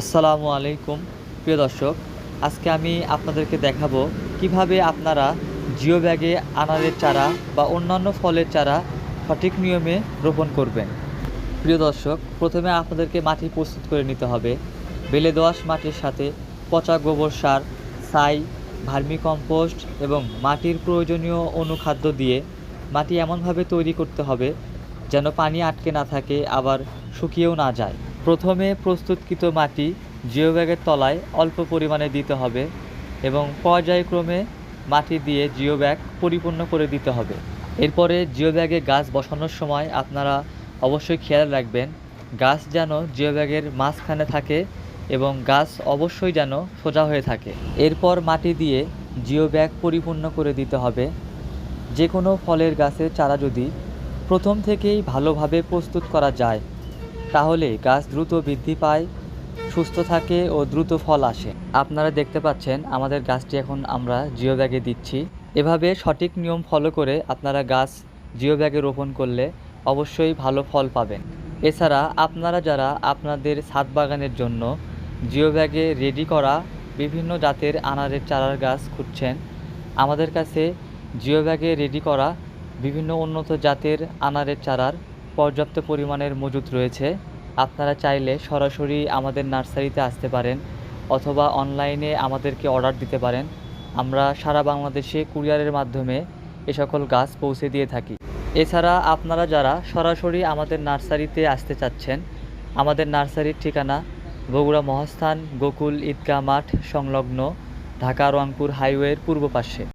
আসসালামু আলাইকুম প্রিয় দর্শক, আজকে আমি আপনাদেরকে দেখাবো কিভাবে আপনারা জিও ব্যাগে আনারের চারা বা অন্যান্য ফলের চারা সঠিক নিয়মে রোপণ করবেন। প্রিয় দর্শক, প্রথমে আপনাদেরকে মাটি প্রস্তুত করে নিতে হবে। বেলে দোআঁশ মাটির সাথে পচা গোবর সার, ছাই, ভার্মি কম্পোস্ট এবং মাটির প্রয়োজনীয় অনুখাদ্য দিয়ে মাটি এমনভাবে তৈরি করতে হবে যেন পানি আটকে না থাকে, আবার শুকিয়েও না যায়। প্রথমে প্রস্তুতকৃত মাটি জিও ব্যাগের তলায় অল্প পরিমাণে দিতে হবে এবং পর্যায়ক্রমে মাটি দিয়ে জিও ব্যাগ পরিপূর্ণ করে দিতে হবে। এরপরে জিও ব্যাগে গাছ বসানোর সময় আপনারা অবশ্যই খেয়াল রাখবেন গাছ যেন জিও ব্যাগের মাঝখানে থাকে এবং গাছ অবশ্যই যেন সোজা হয়ে থাকে। এরপর মাটি দিয়ে জিও ব্যাগ পরিপূর্ণ করে দিতে হবে। যে কোনো ফলের গাছের চারা যদি প্রথম থেকেই ভালোভাবে প্রস্তুত করা যায় তাহলে গাছ দ্রুত বৃদ্ধি পায়, সুস্থ থাকে ও দ্রুত ফল আসে। আপনারা দেখতে পাচ্ছেন আমাদের গাছটি এখন আমরা জিও ব্যাগে দিচ্ছি। এভাবে সঠিক নিয়ম ফলো করে আপনারা গাছ জিও ব্যাগে রোপণ করলে অবশ্যই ভালো ফল পাবেন। এছাড়া আপনারা যারা আপনাদের ছাদ বাগানের জন্য জিও ব্যাগে রেডি করা বিভিন্ন জাতের আনারের চারার গাছ খুঁজছেন, আমাদের কাছে জিও ব্যাগে রেডি করা বিভিন্ন উন্নত জাতের আনারের চারার পর্যাপ্ত পরিমাণের মজুত রয়েছে। আপনারা চাইলে সরাসরি আমাদের নার্সারিতে আসতে পারেন অথবা অনলাইনে আমাদেরকে অর্ডার দিতে পারেন। আমরা সারা বাংলাদেশে কুরিয়ারের মাধ্যমে এ সকল গাছ পৌঁছে দিয়ে থাকি। এছাড়া আপনারা যারা সরাসরি আমাদের নার্সারিতে আসতে চাচ্ছেন, আমাদের নার্সারির ঠিকানা বগুড়া মহাস্থান গোকুল ঈদগাহ মাঠ সংলগ্ন ঢাকা রংপুর হাইওয়ের পূর্ব পাশে।